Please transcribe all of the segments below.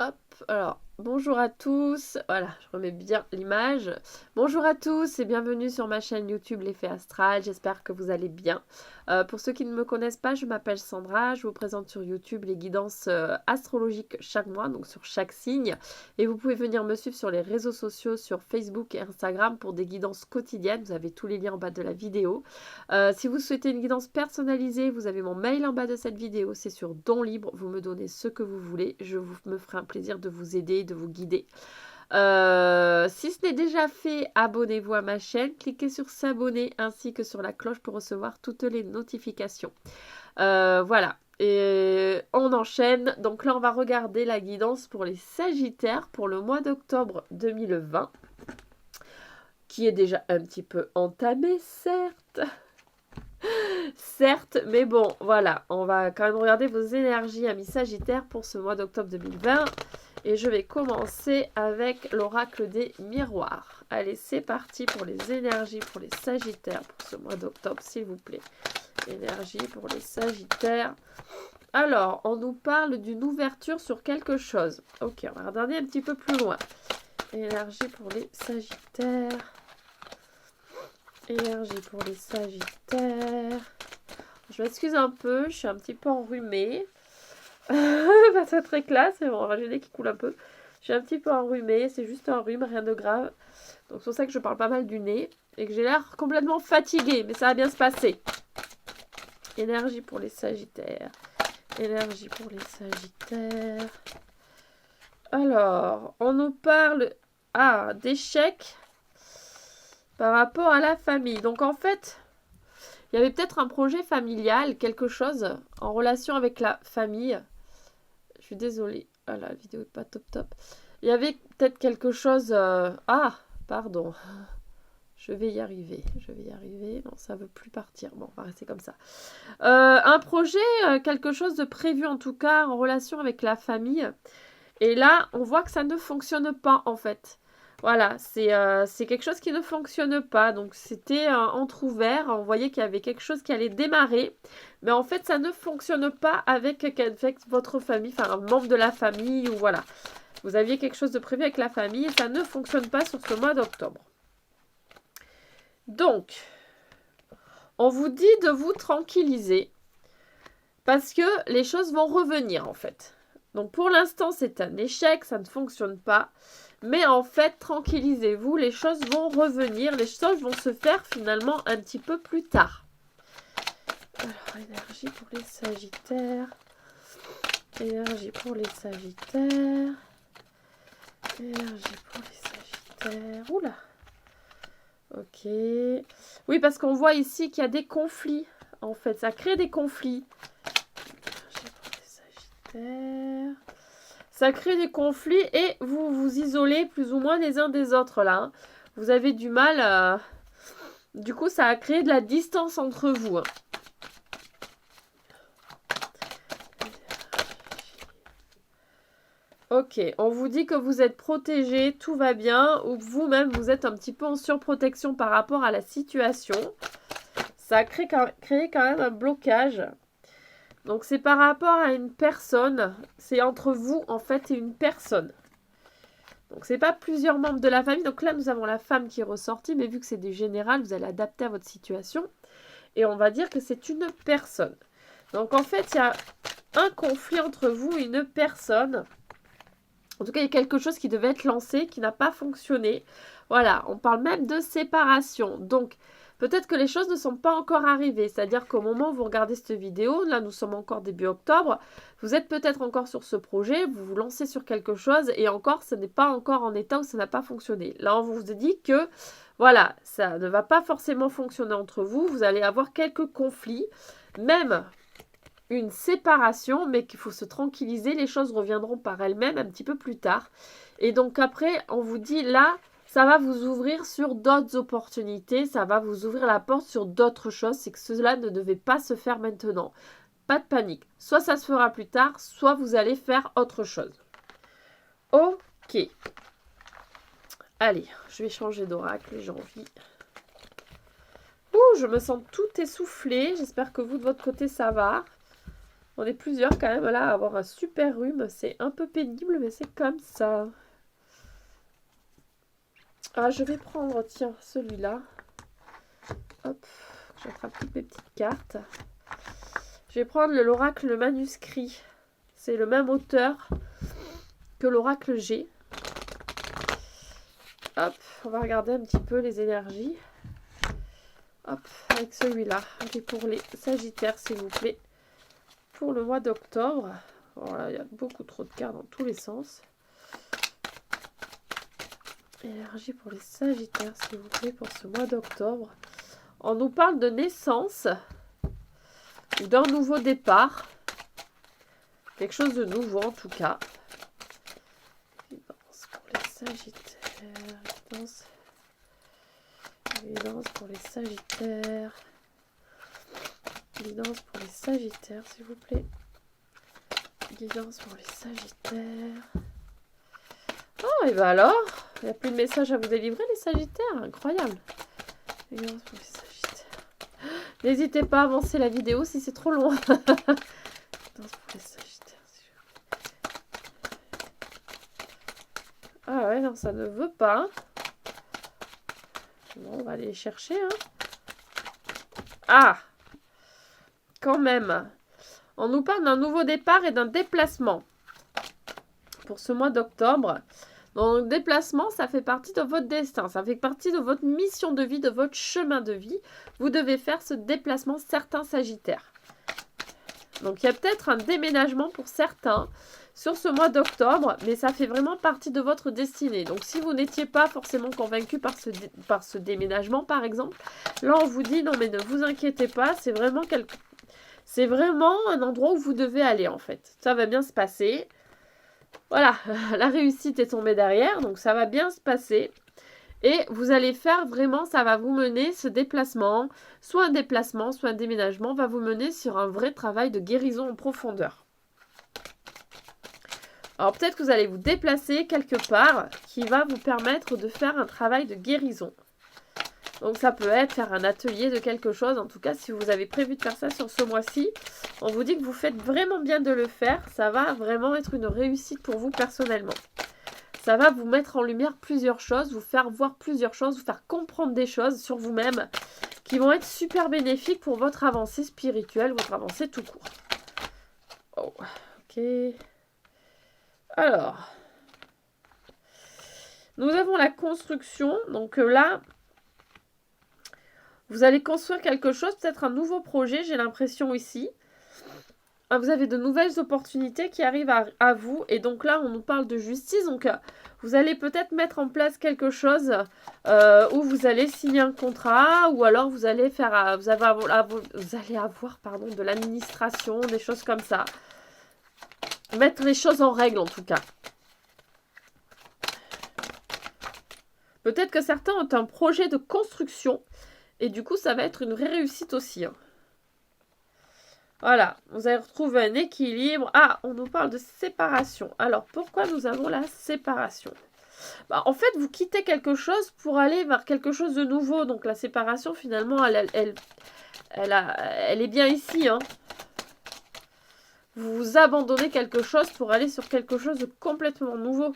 Hop, alors, bonjour à tous. Voilà, je remets bien l'image. Bonjour à tous et bienvenue sur ma chaîne YouTube L'Effet Astral. J'espère que vous allez bien. Pour ceux qui ne me connaissent pas, je m'appelle Sandra. Je vous présente sur YouTube les guidances astrologiques chaque mois, donc sur chaque signe. Et vous pouvez venir me suivre sur les réseaux sociaux, sur Facebook et Instagram pour des guidances quotidiennes. Vous avez tous les liens en bas de la vidéo. Si vous souhaitez une guidance personnalisée, vous avez mon mail en bas de cette vidéo. C'est sur Don Libre. Vous me donnez ce que vous voulez. Me ferai un plaisir de vous aider, de vous guider. Si ce n'est déjà fait, abonnez-vous à ma chaîne, cliquez sur s'abonner ainsi que sur la cloche pour recevoir toutes les notifications. Voilà, et on enchaîne. Donc là, on va regarder la guidance pour les Sagittaires pour le mois d'octobre 2020, qui est déjà un petit peu entamé, certes. Certes, mais bon, voilà, on va quand même regarder vos énergies, amis Sagittaires, pour ce mois d'octobre 2020. Et je vais commencer avec l'oracle des miroirs. Allez, c'est parti pour les énergies pour les Sagittaires pour ce mois d'octobre, s'il vous plaît. Énergie pour les Sagittaires. Alors, on nous parle d'une ouverture sur quelque chose. Ok, on va regarder un petit peu plus loin. Énergie pour les Sagittaires. Énergie pour les Sagittaires. Je m'excuse un peu, je suis un petit peu enrhumée. Pas ça très classe, mais bon, j'ai le nez qui coule un peu. Je suis un petit peu enrhumée, c'est juste un rhume, rien de grave. Donc c'est pour ça que je parle pas mal du nez et que j'ai l'air complètement fatiguée, mais ça va bien se passer. Énergie pour les Sagittaires. Énergie pour les Sagittaires. Alors, on nous parle d'échecs par rapport à la famille. Donc en fait, il y avait peut-être un projet familial, quelque chose en relation avec la famille. Je suis désolée. Ah, la vidéo n'est pas top. Il y avait peut-être quelque chose... pardon. Je vais y arriver. Non, ça ne veut plus partir. Bon, on va rester comme ça. Un projet, quelque chose de prévu en tout cas, en relation avec la famille. Et là, on voit que ça ne fonctionne pas en fait. Voilà, c'est quelque chose qui ne fonctionne pas. Donc, c'était entrouvert. On voyait qu'il y avait quelque chose qui allait démarrer. Mais en fait, ça ne fonctionne pas avec votre famille, enfin, un membre de la famille ou voilà. Vous aviez quelque chose de prévu avec la famille et ça ne fonctionne pas sur ce mois d'octobre. Donc, on vous dit de vous tranquilliser parce que les choses vont revenir en fait. Donc, pour l'instant, c'est un échec, ça ne fonctionne pas. Mais en fait, tranquillisez-vous, les choses vont revenir, les choses vont se faire finalement un petit peu plus tard. Alors, énergie pour les Sagittaires. Énergie pour les Sagittaires. Énergie pour les Sagittaires. Oula. Ok. Oui, parce qu'on voit ici qu'il y a des conflits. En fait, ça crée des conflits. Énergie pour les Sagittaires. Ça crée des conflits et vous vous isolez plus ou moins les uns des autres là. Hein. Vous avez du mal à... Du coup, ça a créé de la distance entre vous. Hein. Ok, on vous dit que vous êtes protégé, tout va bien, ou vous-même vous êtes un petit peu en surprotection par rapport à la situation. Ça a créé quand même un blocage. Donc c'est par rapport à une personne, c'est entre vous en fait et une personne. Donc c'est pas plusieurs membres de la famille. Donc là nous avons la femme qui est ressortie, mais vu que c'est du général, vous allez adapter à votre situation. Et on va dire que c'est une personne. Donc en fait il y a un conflit entre vous et une personne. En tout cas il y a quelque chose qui devait être lancé, qui n'a pas fonctionné. Voilà, on parle même de séparation. Donc peut-être que les choses ne sont pas encore arrivées, c'est-à-dire qu'au moment où vous regardez cette vidéo, là nous sommes encore début octobre, vous êtes peut-être encore sur ce projet, vous vous lancez sur quelque chose et encore ce n'est pas encore en état où ça n'a pas fonctionné. Là on vous dit que voilà, ça ne va pas forcément fonctionner entre vous, vous allez avoir quelques conflits, même une séparation, mais qu'il faut se tranquilliser, les choses reviendront par elles-mêmes un petit peu plus tard. Et donc après on vous dit là, ça va vous ouvrir sur d'autres opportunités, ça va vous ouvrir la porte sur d'autres choses, c'est que cela ne devait pas se faire maintenant. Pas de panique, soit ça se fera plus tard, soit vous allez faire autre chose. Ok. Allez, je vais changer d'oracle, j'ai envie. Ouh, je me sens tout essoufflée, j'espère que vous de votre côté ça va. On est plusieurs quand même là à avoir un super rhume. C'est un peu pénible, mais c'est comme ça. Ah, je vais prendre, tiens, celui-là. Hop, j'attrape toutes mes petites cartes. Je vais prendre l'oracle manuscrit. C'est le même auteur que l'oracle G. Hop, on va regarder un petit peu les énergies. Hop, avec celui-là. Et pour les Sagittaires, s'il vous plaît. Pour le mois d'octobre. Voilà, il y a beaucoup trop de cartes dans tous les sens. Énergie pour les Sagittaires, s'il vous plaît, pour ce mois d'octobre. On nous parle de naissance. Ou d'un nouveau départ. Quelque chose de nouveau en tout cas. Guidance pour les Sagittaires. Guidance pour les Sagittaires. Guidance pour les Sagittaires, s'il vous plaît. Guidance pour les Sagittaires. Oh, et ben alors, il n'y a plus de messages à vous délivrer, les Sagittaires. Incroyable. Guidance pour les Sagittaires. N'hésitez pas à avancer la vidéo si c'est trop long. Guidance pour les Sagittaires. Ah ouais, non, ça ne veut pas. Bon, on va aller les chercher. Hein. Ah! Quand même. On nous parle d'un nouveau départ et d'un déplacement. Pour ce mois d'octobre. Donc, déplacement, ça fait partie de votre destin. Ça fait partie de votre mission de vie, de votre chemin de vie. Vous devez faire ce déplacement, certains Sagittaires. Donc, il y a peut-être un déménagement pour certains sur ce mois d'octobre, mais ça fait vraiment partie de votre destinée. Donc, si vous n'étiez pas forcément convaincu par ce déménagement, par exemple, là, on vous dit, non, mais ne vous inquiétez pas, c'est vraiment un endroit où vous devez aller, en fait. Ça va bien se passer. Voilà, la réussite est tombée derrière, donc ça va bien se passer. Et vous allez faire vraiment, ça va vous mener, ce déplacement, soit un déplacement, soit un déménagement, va vous mener sur un vrai travail de guérison en profondeur. Alors peut-être que vous allez vous déplacer quelque part qui va vous permettre de faire un travail de guérison. Donc ça peut être faire un atelier de quelque chose. En tout cas, si vous avez prévu de faire ça sur ce mois-ci, on vous dit que vous faites vraiment bien de le faire. Ça va vraiment être une réussite pour vous personnellement. Ça va vous mettre en lumière plusieurs choses, vous faire voir plusieurs choses, vous faire comprendre des choses sur vous-même qui vont être super bénéfiques pour votre avancée spirituelle, votre avancée tout court. Oh, ok. Alors, nous avons la construction. Donc là, vous allez construire quelque chose, peut-être un nouveau projet, j'ai l'impression ici. Vous avez de nouvelles opportunités qui arrivent à vous. Et donc là, on nous parle de justice. Donc, vous allez peut-être mettre en place quelque chose où vous allez signer un contrat. Ou alors, vous allez faire, vous allez avoir de l'administration, des choses comme ça. Mettre les choses en règle, en tout cas. Peut-être que certains ont un projet de construction. Et du coup, ça va être une vraie réussite aussi. Hein. Voilà, vous allez retrouver un équilibre. Ah, on nous parle de séparation. Alors, pourquoi nous avons la séparation ? En fait, vous quittez quelque chose pour aller vers quelque chose de nouveau. Donc, la séparation, finalement, elle est bien ici. Hein. Vous abandonnez quelque chose pour aller sur quelque chose de complètement nouveau.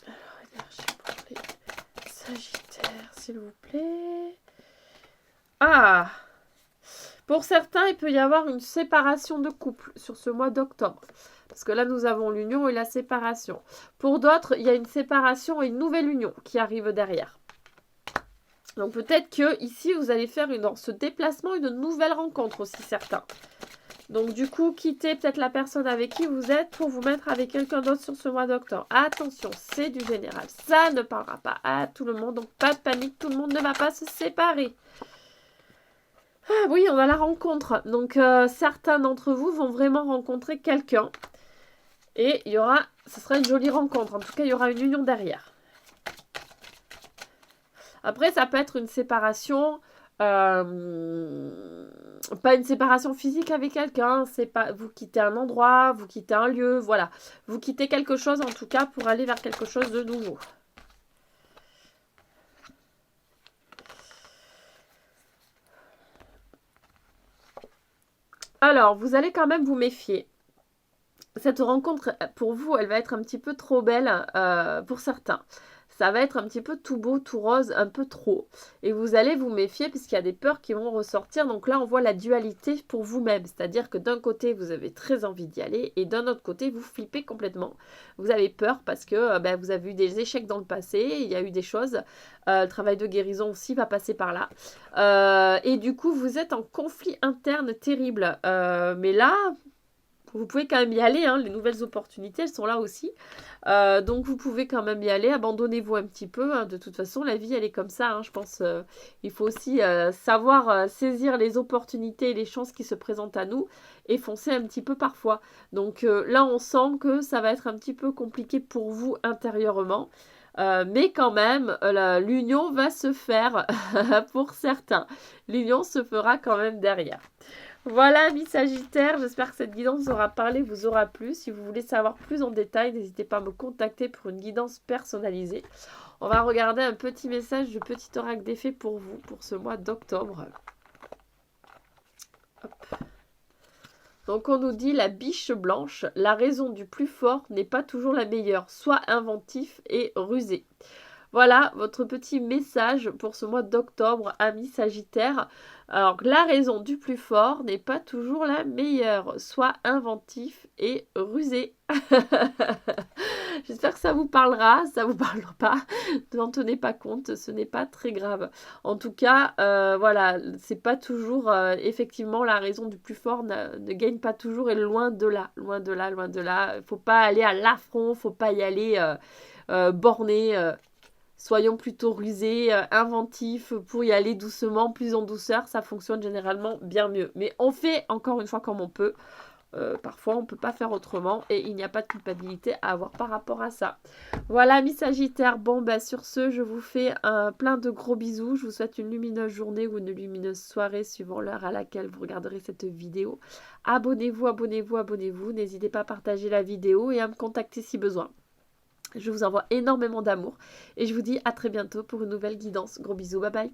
Alors, énergie pour les Sagittaires, s'il vous plaît. Ah! Pour certains, il peut y avoir une séparation de couple sur ce mois d'octobre. Parce que là, nous avons l'union et la séparation. Pour d'autres, il y a une séparation et une nouvelle union qui arrive derrière. Donc peut-être que ici, vous allez faire dans ce déplacement une nouvelle rencontre aussi, certains. Donc du coup, quittez peut-être la personne avec qui vous êtes pour vous mettre avec quelqu'un d'autre sur ce mois d'octobre. Attention, c'est du général. Ça ne parlera pas à tout le monde. Donc pas de panique, tout le monde ne va pas se séparer. Ah oui, on a la rencontre. Donc, certains d'entre vous vont vraiment rencontrer quelqu'un. Et ce sera une jolie rencontre. En tout cas, il y aura une union derrière. Après, ça peut être une séparation. Pas une séparation physique avec quelqu'un. C'est pas vous quittez un endroit, vous quittez un lieu. Voilà. Vous quittez quelque chose, en tout cas, pour aller vers quelque chose de nouveau. Alors, vous allez quand même vous méfier. Cette rencontre, pour vous, elle va être un petit peu trop belle pour certains. Ça va être un petit peu tout beau, tout rose, un peu trop. Et vous allez vous méfier puisqu'il y a des peurs qui vont ressortir. Donc là, on voit la dualité pour vous-même. C'est-à-dire que d'un côté, vous avez très envie d'y aller et d'un autre côté, vous flippez complètement. Vous avez peur parce que vous avez eu des échecs dans le passé, il y a eu des choses. Le travail de guérison aussi va passer par là. Et du coup, vous êtes en conflit interne terrible. Mais là... Vous pouvez quand même y aller, hein, les nouvelles opportunités, elles sont là aussi. Donc vous pouvez quand même y aller, abandonnez-vous un petit peu. Hein. De toute façon, la vie, elle est comme ça. Hein. Je pense il faut aussi savoir saisir les opportunités et les chances qui se présentent à nous et foncer un petit peu parfois. Donc là, on sent que ça va être un petit peu compliqué pour vous intérieurement. Mais quand même, l'union va se faire pour certains. L'union se fera quand même derrière. Voilà, amis Sagittaire, j'espère que cette guidance vous aura parlé, vous aura plu. Si vous voulez savoir plus en détail, n'hésitez pas à me contacter pour une guidance personnalisée. On va regarder un petit message du petit oracle des fées pour vous, pour ce mois d'octobre. Donc on nous dit la biche blanche, la raison du plus fort n'est pas toujours la meilleure, sois inventif et rusé. Voilà votre petit message pour ce mois d'octobre, amis Sagittaire. Alors, la raison du plus fort n'est pas toujours la meilleure. Sois inventif et rusé. J'espère que ça vous parlera. Ça vous parlera pas. N'en tenez pas compte. Ce n'est pas très grave. En tout cas, voilà, c'est pas toujours effectivement la raison du plus fort ne gagne pas toujours et loin de là. Loin de là, loin de là. Faut pas aller à l'affront. Faut pas y aller borné. Soyons plutôt rusés, inventifs pour y aller doucement, plus en douceur. Ça fonctionne généralement bien mieux. Mais on fait encore une fois comme on peut. Parfois, on ne peut pas faire autrement et il n'y a pas de culpabilité à avoir par rapport à ça. Voilà, mes Sagittaires. Bon, sur ce, je vous fais plein de gros bisous. Je vous souhaite une lumineuse journée ou une lumineuse soirée suivant l'heure à laquelle vous regarderez cette vidéo. Abonnez-vous, abonnez-vous, abonnez-vous. N'hésitez pas à partager la vidéo et à me contacter si besoin. Je vous envoie énormément d'amour et je vous dis à très bientôt pour une nouvelle guidance. Gros bisous, bye bye.